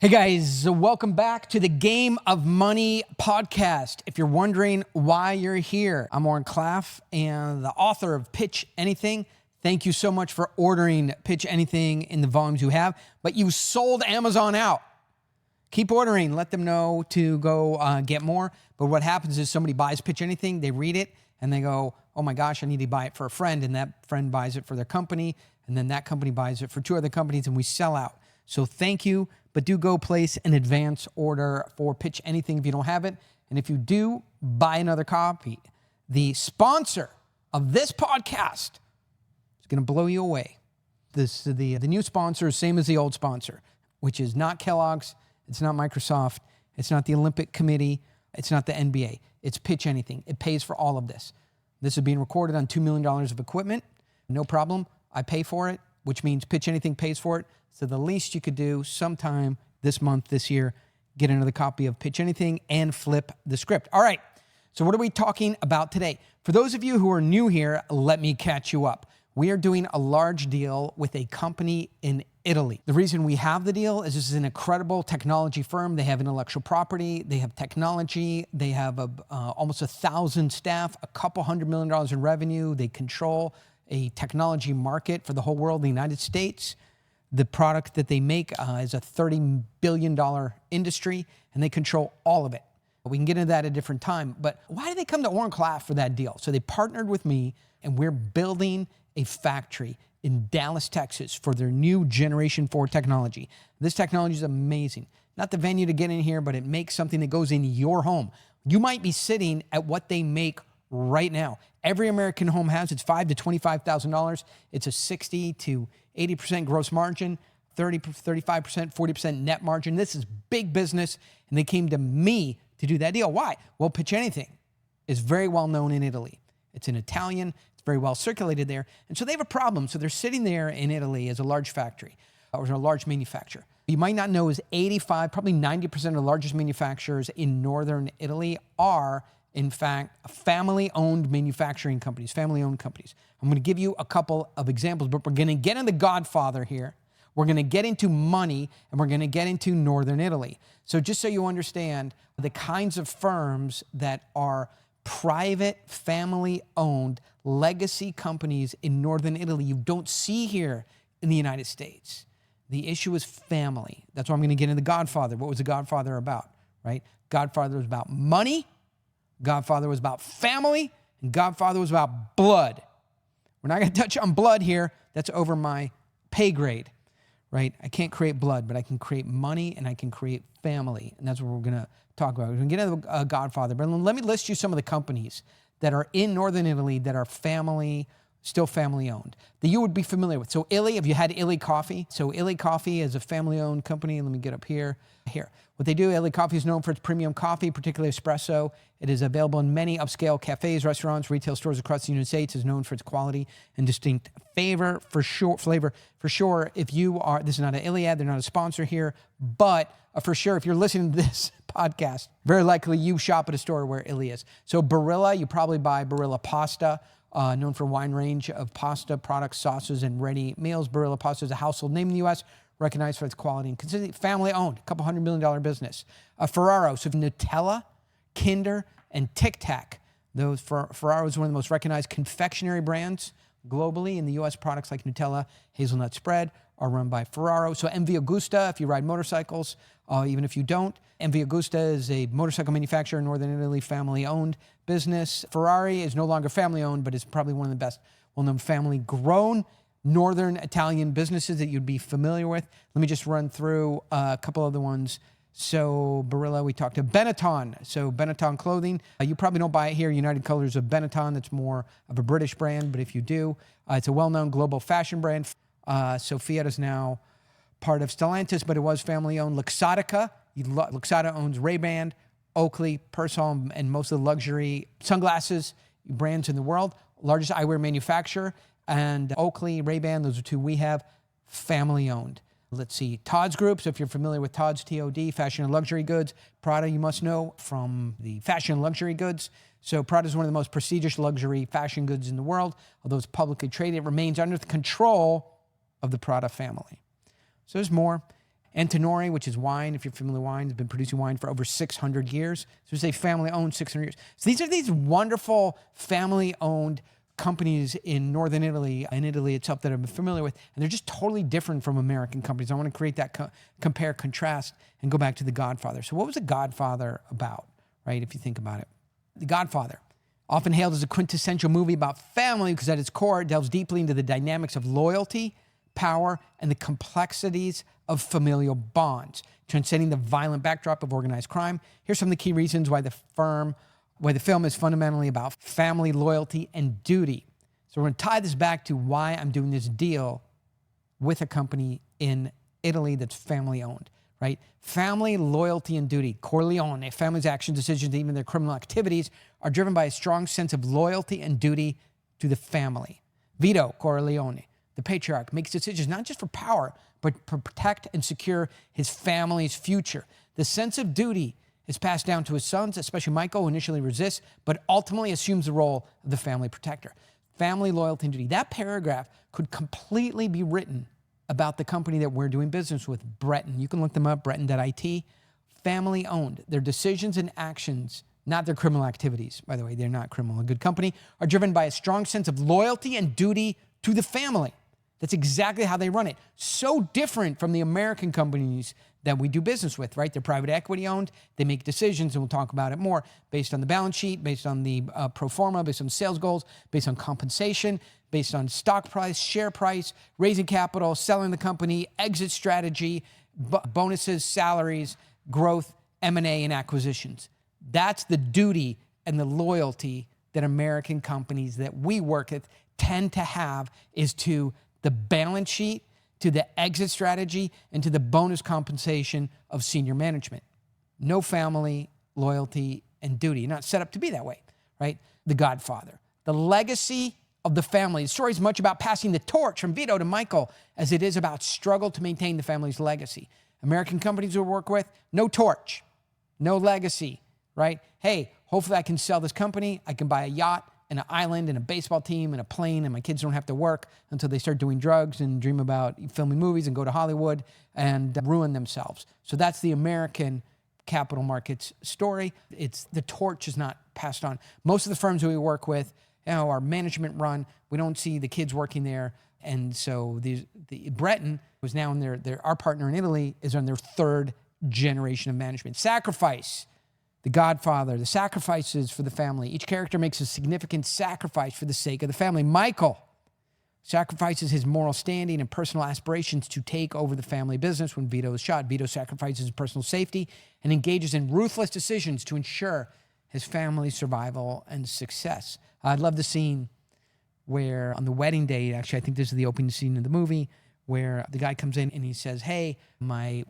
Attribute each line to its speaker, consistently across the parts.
Speaker 1: Hey guys, welcome back to the Game of Money podcast. If you're wondering why you're here, I'm Oren Klaff and the author of Pitch Anything. Thank you so much for ordering Pitch Anything in the volumes you have, but you sold Amazon out. Keep ordering, let them know to go get more. But what happens is somebody buys Pitch Anything, they read it, and they go, oh my gosh, I need to buy it for a friend, and that friend buys it for their company, and then that company buys it for two other companies, and we sell out. So thank you, but do go place an advance order for Pitch Anything if you don't have it. And if you do, buy another copy. The sponsor of this podcast is going to blow you away. The new sponsor is same as the old sponsor, which is not Kellogg's, it's not Microsoft, it's not the Olympic Committee, it's not the NBA. It's Pitch Anything. It pays for all of this. This is being recorded on $2 million of equipment. No problem. I pay for it, which means Pitch Anything pays for it. So the least you could do sometime this month, this year, get another copy of Pitch Anything and flip the script. All right, so what are we talking about today? For those of you who are new here, let me catch you up. We are doing a large deal with a company in Italy. The reason we have the deal is this is an incredible technology firm. They have intellectual property, they have technology, they have almost 1,000 staff, a couple $100 million in revenue. They control a technology market for the whole world, the United States. The product that they make is a $30 billion industry, and they control all of it. We can get into that at a different time, but why did they come to Oren Klaff for that deal? So they partnered with me, and we're building a factory in Dallas, Texas for their new Generation 4 technology. This technology is amazing. Not the venue to get in here, but it makes something that goes in your home. You might be sitting at what they make right now. Every American home has. It's $5,000 to $25,000. It's a 60 to 80% gross margin, 30, 35%, 40% net margin. This is big business, and they came to me to do that deal. Why? Well, Pitch Anything is very well known in Italy. It's in Italian. It's very well circulated there. And so they have a problem. So they're sitting there in Italy as a large factory or a large manufacturer. You might not know is 85, probably 90% of the largest manufacturers in northern Italy are in fact, family-owned manufacturing companies, family-owned companies. I'm going to give you a couple of examples, but we're going to get into Godfather here. We're going to get into money, and we're going to get into northern Italy. So just so you understand the kinds of firms that are private, family-owned, legacy companies in northern Italy you don't see here in the United States. The issue is family. That's why I'm going to get into Godfather. What was the Godfather about, right? Godfather was about money. Godfather was about family, and Godfather was about blood. We're not going to touch on blood here. That's over my pay grade, right? I can't create blood, but I can create money, and I can create family, and that's what we're going to talk about. We're going to get into Godfather, but let me list you some of the companies that are in northern Italy that are still family-owned, that you would be familiar with. So Illy, have you had Illy Coffee? So Illy Coffee is a family-owned company. Let me get up here. What they do, Illy Coffee is known for its premium coffee, particularly espresso. It is available in many upscale cafes, restaurants, retail stores across the United States. It's known for its quality and distinct flavor for sure. If you are, this is not an Illy ad, they're not a sponsor here, but for sure, if you're listening to this podcast, very likely you shop at a store where Illy is. So Barilla, you probably buy Barilla pasta. Known for a wide range of pasta products, sauces, and ready meals. Barilla Pasta is a household name in the U.S., recognized for its quality and consistency. Family-owned, a couple $100 million business. Ferraro, so Nutella, Kinder, and Tic Tac. Ferraro is one of the most recognized confectionery brands globally. In the U.S., products like Nutella, hazelnut spread are run by Ferraro. So MV Agusta, if you ride motorcycles, even if you don't. MV Agusta is a motorcycle manufacturer in northern Italy, family-owned business. Ferrari is no longer family-owned, but is probably one of the best well-known family-grown northern Italian businesses that you'd be familiar with. Let me just run through a couple other ones. So Barilla, we talked to Benetton. So Benetton clothing, you probably don't buy it here. United Colors of Benetton, that's more of a British brand, but if you do, it's a well-known global fashion brand. So Fiat is now part of Stellantis, but it was family-owned. Luxottica, Luxottica owns Ray-Ban, Oakley, Persol, and most of the luxury sunglasses brands in the world. Largest eyewear manufacturer. And Oakley, Ray-Ban, those are two we have, family-owned. Let's see, Todd's Group. So if you're familiar with Todd's, TOD, fashion and luxury goods. Prada, you must know from the fashion and luxury goods. So Prada is one of the most prestigious luxury fashion goods in the world. Although it's publicly traded, it remains under the control of the Prada family. So there's more. Antinori, which is wine, if you're familiar with wine, has been producing wine for over 600 years. So we say family-owned 600 years. So these are these wonderful family-owned companies in northern Italy, in Italy itself, that I'm familiar with, and they're just totally different from American companies. I want to create that compare, contrast, and go back to The Godfather. So what was The Godfather about, right, if you think about it? The Godfather, often hailed as a quintessential movie about family because at its core, it delves deeply into the dynamics of loyalty, power, and the complexities of familial bonds, transcending the violent backdrop of organized crime. Here's some of the key reasons why the film is fundamentally about family loyalty and duty. So we're going to tie this back to why I'm doing this deal with a company in Italy that's family-owned, right? Family loyalty and duty. Corleone, a family's actions, decisions, even their criminal activities are driven by a strong sense of loyalty and duty to the family. Vito Corleone, the patriarch, makes decisions not just for power, but to protect and secure his family's future. The sense of duty is passed down to his sons, especially Michael, who initially resists, but ultimately assumes the role of the family protector. Family loyalty and duty. That paragraph could completely be written about the company that we're doing business with, Breton. You can look them up, breton.it. Family owned. Their decisions and actions, not their criminal activities, by the way, they're not criminal. A good company are driven by a strong sense of loyalty and duty to the family. That's exactly how they run it. So different from the American companies that we do business with, right? They're private equity owned. They make decisions, and we'll talk about it more, based on the balance sheet, based on the pro forma, based on sales goals, based on compensation, based on stock price, share price, raising capital, selling the company, exit strategy, bonuses, salaries, growth, M&A, and acquisitions. That's the duty and the loyalty that American companies that we work with tend to have, is to the balance sheet, to the exit strategy, and to the bonus compensation of senior management. No family, loyalty, and duty. You're not set up to be that way, right? The Godfather. The legacy of the family. The story is much about passing the torch from Vito to Michael as it is about struggle to maintain the family's legacy. American companies we work with, no torch, no legacy, right? Hey, hopefully I can sell this company. I can buy a yacht and an island and a baseball team and a plane, and my kids don't have to work until they start doing drugs and dream about filming movies and go to Hollywood and ruin themselves. So that's the American capital markets story. It's the torch is not passed on. Most of the firms that we work with, are management run. We don't see the kids working there. And so the Breton was now in our partner in Italy is on their third generation of management. Sacrifice. The Godfather, the sacrifices for the family. Each character makes a significant sacrifice for the sake of the family. Michael sacrifices his moral standing and personal aspirations to take over the family business when Vito is shot. Vito sacrifices his personal safety and engages in ruthless decisions to ensure his family's survival and success. I love the scene where on the wedding day, actually, I think this is the opening scene of the movie, where the guy comes in and he says, hey, my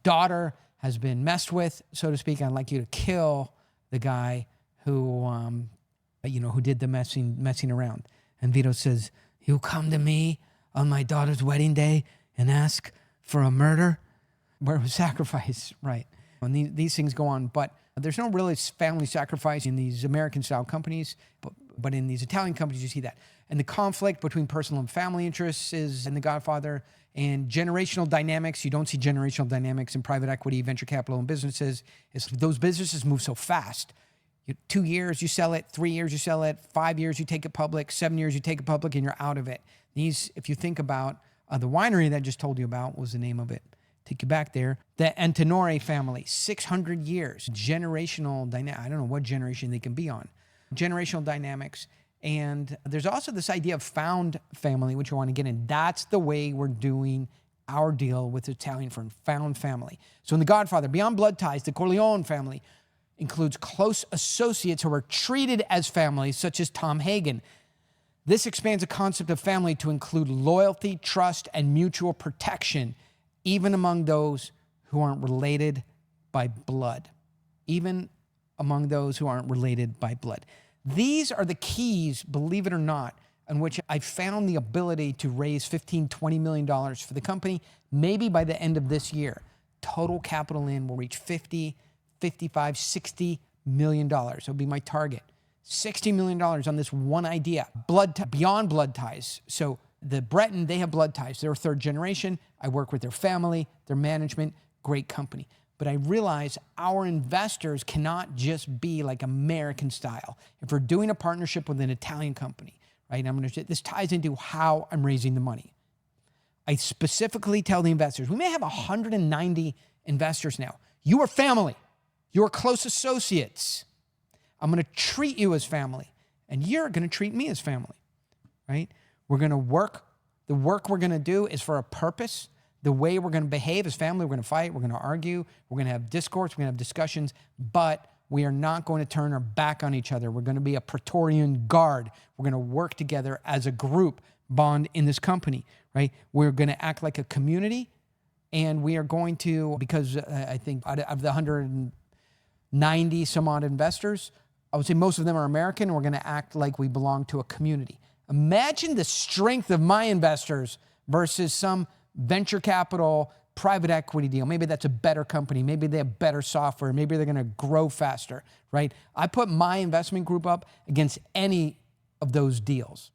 Speaker 1: daughter has been messed with, so to speak. I'd like you to kill the guy who did the messing around. And Vito says, you come to me on my daughter's wedding day and ask for a murder? Where it was sacrifice, right? And these things go on, but there's no really family sacrifice in these American-style companies, but in these Italian companies, you see that. And the conflict between personal and family interests is in The Godfather. And generational dynamics, you don't see generational dynamics in private equity, venture capital, and businesses. Those businesses move so fast. 2 years, you sell it. 3 years, you sell it. 5 years, you take it public. 7 years, you take it public, and you're out of it. These, if you think about the winery that I just told you about, was the name of it. Take you back there. The Antinori family, 600 years. Generational dynamics. I don't know what generation they can be on. Generational dynamics. And there's also this idea of found family, which I want to get in. That's the way we're doing our deal with the Italian firm, found family. So in The Godfather, beyond blood ties, the Corleone family includes close associates who are treated as family, such as Tom Hagen. This expands the concept of family to include loyalty, trust, and mutual protection, even among those who aren't related by blood. Even among those who aren't related by blood. These are the keys, believe it or not, on which I found the ability to raise $15-20 million for the company, maybe by the end of this year. Total capital in will reach $50, $55, $60 million. That'll be my target. $60 million on this one idea. Beyond blood ties. So The Breton, they have blood ties. They're third generation. I work with their family, their management, great company. But I realize our investors cannot just be like American style. If we're doing a partnership with an Italian company, right? This ties into how I'm raising the money. I specifically tell the investors, we may have 190 investors now. You are family. You are close associates. I'm going to treat you as family, and you're going to treat me as family, right? We're going to work. The work we're going to do is for a purpose. The way we're going to behave as family, we're going to fight, we're going to argue, we're going to have discourse, we're going to have discussions, but we are not going to turn our back on each other. We're going to be a Praetorian guard. We're going to work together as a group bond in this company, right? We're going to act like a community, and we are going to, because I think out of the 190 some odd investors, I would say most of them are American, and we're going to act like we belong to a community. Imagine the strength of my investors versus some venture capital, private equity deal. Maybe that's a better company. Maybe they have better software. Maybe they're going to grow faster, right? I put my investment group up against any of those deals.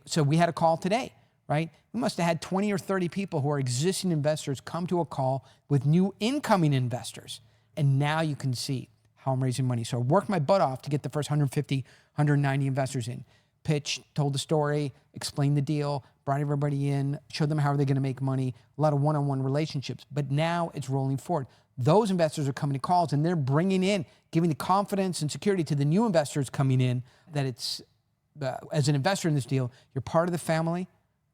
Speaker 1: So we had a call today, right? We must have had 20 or 30 people who are existing investors come to a call with new incoming investors. And now you can see how I'm raising money. So I worked my butt off to get the first 150, 190 investors in. Pitched, told the story, explained the deal, brought everybody in, showed them how they're going to make money, a lot of one-on-one relationships. But now it's rolling forward. Those investors are coming to calls, and they're bringing in, giving the confidence and security to the new investors coming in that it's, as an investor in this deal, you're part of the family,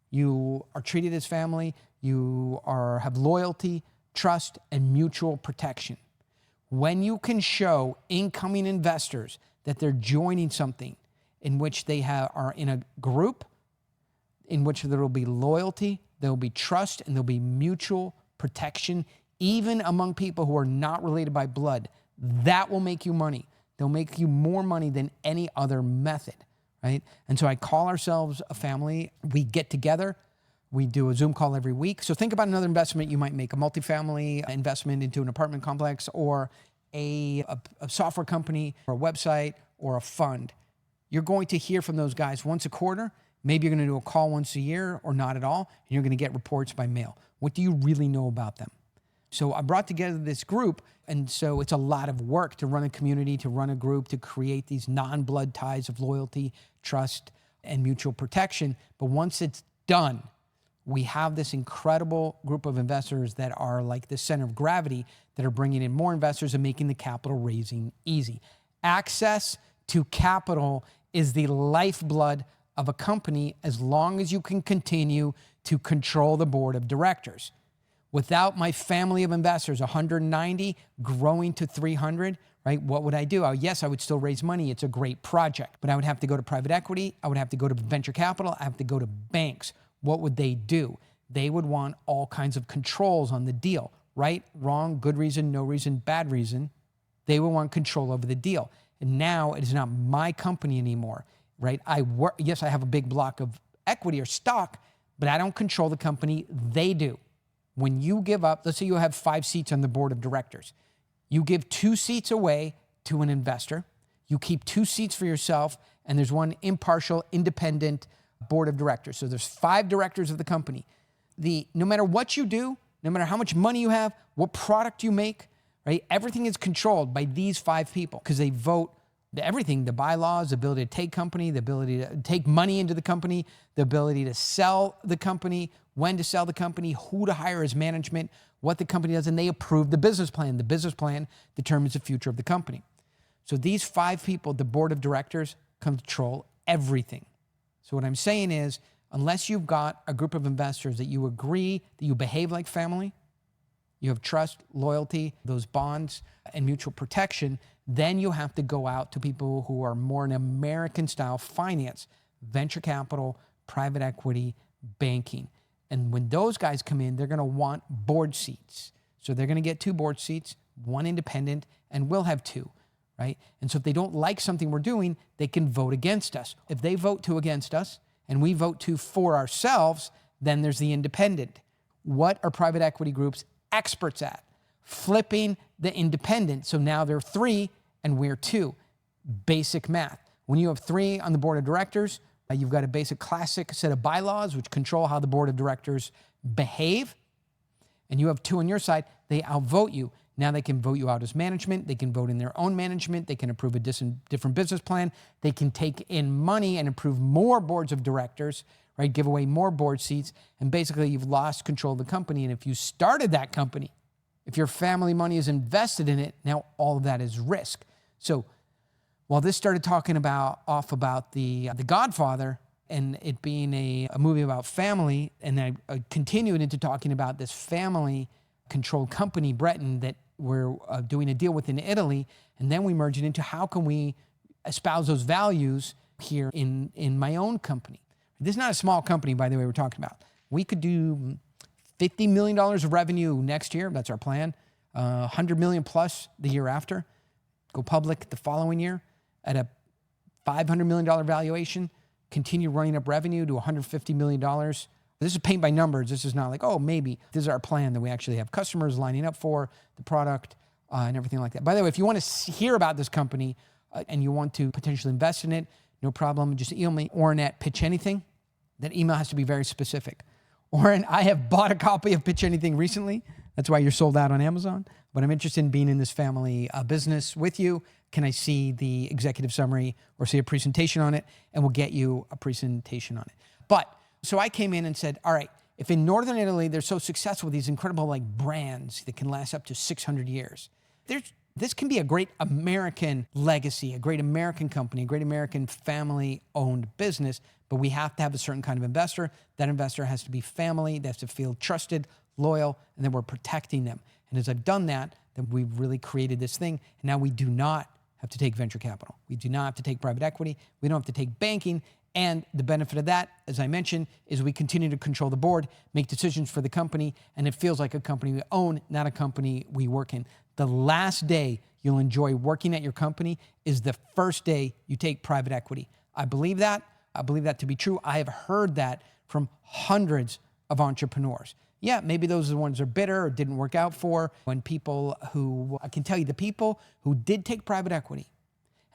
Speaker 1: you are treated as family, you have loyalty, trust, and mutual protection. When you can show incoming investors that they're joining something in which they are in a group, in which there will be loyalty, there will be trust, and there will be mutual protection, even among people who are not related by blood, that will make you money. They'll make you more money than any other method, right? And so I call ourselves a family. We get together. We do a Zoom call every week. So think about another investment you might make, a multifamily investment into an apartment complex, or a software company, or a website, or a fund. You're going to hear from those guys once a quarter. Maybe you're going to do a call once a year or not at all, and you're going to get reports by mail. What do you really know about them? So I brought together this group, and so it's a lot of work to run a community, to run a group, to create these non-blood ties of loyalty, trust, and mutual protection. But once it's done, we have this incredible group of investors that are like the center of gravity that are bringing in more investors and making the capital raising easy. Access to capital is the lifeblood of a company as long as you can continue to control the board of directors. Without my family of investors, 190 growing to 300, right? What would I do? Yes, I would still raise money. It's a great project, but I would have to go to private equity. I would have to go to venture capital. I have to go to banks. What would they do? They would want all kinds of controls on the deal, right? Wrong, good reason, no reason, bad reason. They would want control over the deal. And now it is not my company anymore, right? Yes, I have a big block of equity or stock, but I don't control the company. They do. When you give up, let's say you have 5 seats on the board of directors. You give 2 seats away to an investor. You keep 2 seats for yourself, and there's one impartial, independent board of directors. So there's 5 directors of the company. No matter what you do, no matter how much money you have, what product you make, right? Everything is controlled by these 5 people because they vote everything, the bylaws, the ability to take company, the ability to take money into the company, the ability to sell the company, when to sell the company, who to hire as management, what the company does, and they approve the business plan. The business plan determines the future of the company. So these 5 people, the board of directors, control everything. So what I'm saying is, unless you've got a group of investors that you agree that you behave like family, you have trust, loyalty, those bonds, and mutual protection, then you have to go out to people who are more in American-style finance, venture capital, private equity, banking. And when those guys come in, they're going to want board seats. So they're going to get 2 board seats, 1 independent, and we'll have 2, right? And so if they don't like something we're doing, they can vote against us. If they vote 2 against us and we vote 2 for ourselves, then there's the independent. What are private equity groups experts at? Flipping the independent. So now they're 3 and we're 2. Basic math. When you have 3 on the board of directors, You've got a basic classic set of bylaws which control how the board of directors behave. And you have 2 on your side. They outvote you. Now they can vote you out as management. They can vote in their own management. They can approve a different business plan. They can take in money and approve more boards of directors, right? Give away more board seats. And basically you've lost control of the company. And if you started that company, if your family money is invested in it, now all of that is risk. So while this started talking about the Godfather and it being a movie about family, and I continued into talking about this family-controlled company, Breton, that we're doing a deal with in Italy, and then we merge it into how can we espouse those values here in my own company. This is not a small company, by the way, we're talking about. We could do $50 million of revenue next year. That's our plan. $100 million plus the year after. Go public the following year at a $500 million valuation. Continue running up revenue to $150 million. This is paint by numbers. This is not like, oh, maybe. This is our plan that we actually have customers lining up for, the product, and everything like that. By the way, if you want to hear about this company and you want to potentially invest in it, no problem. Just email me, Oren at Pitch Anything. That email has to be very specific. Oren, I have bought a copy of Pitch Anything recently. That's why you're sold out on Amazon. But I'm interested in being in this family business with you. Can I see the executive summary or see a presentation on it? And we'll get you a presentation on it. But so I came in and said, all right, if in Northern Italy, they're so successful with these incredible like brands that can last up to 600 years, this can be a great American legacy, a great American company, a great American family-owned business, but we have to have a certain kind of investor. That investor has to be family, they have to feel trusted, loyal, and then we're protecting them. And as I've done that, then we've really created this thing. And now we do not have to take venture capital. We do not have to take private equity. We don't have to take banking. And the benefit of that, as I mentioned, is we continue to control the board, make decisions for the company, and it feels like a company we own, not a company we work in. The last day you'll enjoy working at your company is the first day you take private equity. I believe that. I believe that to be true. I have heard that from hundreds of entrepreneurs. Yeah, maybe those are the ones that are bitter or didn't work out for. When people who, I can tell you, the people who did take private equity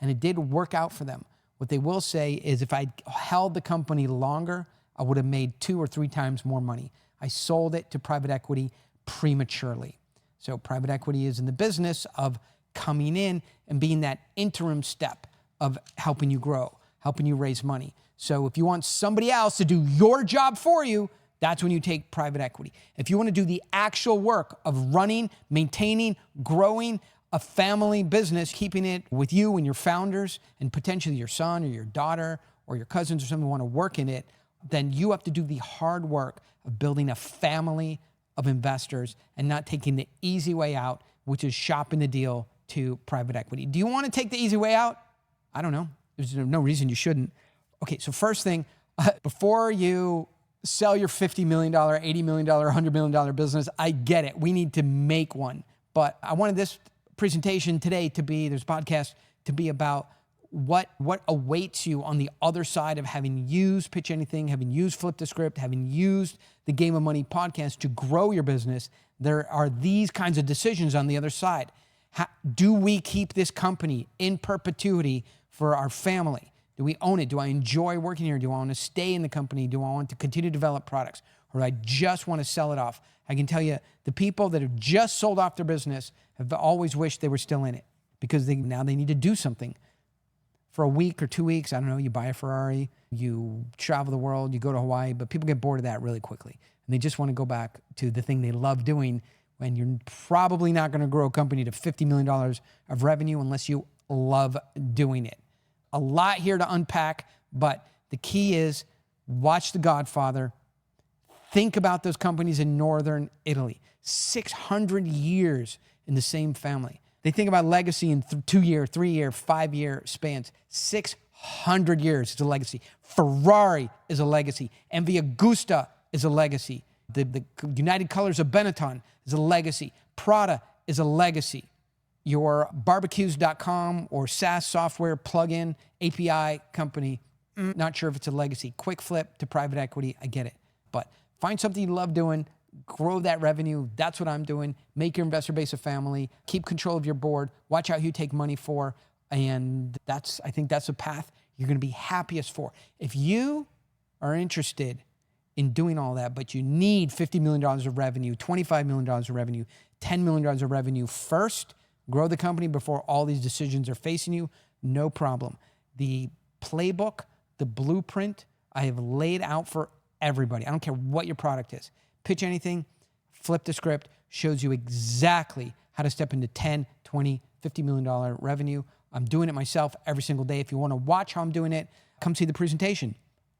Speaker 1: and it did work out for them, what they will say is if I held the company longer, I would have made 2 or 3 times more money. I sold it to private equity prematurely. So private equity is in the business of coming in and being that interim step of helping you grow, helping you raise money. So if you want somebody else to do your job for you, that's when you take private equity. If you want to do the actual work of running, maintaining, growing a family business, keeping it with you and your founders and potentially your son or your daughter or your cousins or someone who want to work in it, then you have to do the hard work of building a family of investors and not taking the easy way out, which is shopping the deal to private equity. Do you want to take the easy way out? I don't know. There's no reason you shouldn't. Okay, so first thing, before you sell your $50 million, $80 million, $100 million business, I get it. We need to make one. But I wanted this presentation today to be, there's a podcast, to be about what awaits you on the other side of having used Pitch Anything, having used Flip the Script, having used the Game of Money podcast to grow your business. There are these kinds of decisions on the other side. Do we keep this company in perpetuity for our family? Do we own it? Do I enjoy working here? Do I want to stay in the company? Do I want to continue to develop products? Or do I just want to sell it off? I can tell you, the people that have just sold off their business have always wished they were still in it because now they need to do something. For a week or 2 weeks, I don't know, you buy a Ferrari, you travel the world, you go to Hawaii, but people get bored of that really quickly. And they just want to go back to the thing they love doing when you're probably not going to grow a company to $50 million of revenue unless you love doing it. A lot here to unpack, but the key is watch The Godfather. Think about those companies in Northern Italy. 600 years in the same family. They think about legacy in 2-year, 3-year, 5-year spans. 600 years is a legacy. Ferrari is a legacy. Via Gusta is a legacy. The United Colors of Benetton is a legacy. Prada is a legacy. Your barbecues.com or SaaS software plugin API company, not sure if it's a legacy. Quick flip to private equity, I get it. But find something you love doing, grow that revenue. That's what I'm doing. Make your investor base a family. Keep control of your board. Watch out who you take money for. And I think that's a path you're going to be happiest for. If you are interested in doing all that, but you need $50 million of revenue, $25 million of revenue, $10 million of revenue first, grow the company before all these decisions are facing you, no problem. The playbook, the blueprint, I have laid out for everybody. I don't care what your product is. Pitch anything, flip the script, shows you exactly how to step into 10, 20, $50 million revenue. I'm doing it myself every single day. If you want to watch how I'm doing it, come see the presentation.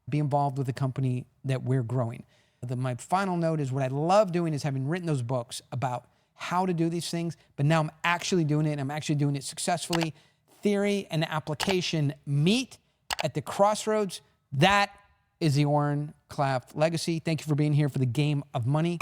Speaker 1: Be involved with the company that we're growing. My final note is what I love doing is having written those books about how to do these things, but now I'm actually doing it, and I'm actually doing it successfully. Theory and application meet at the crossroads. That is the Oren Klaff legacy. Thank you for being here for the Game of Money.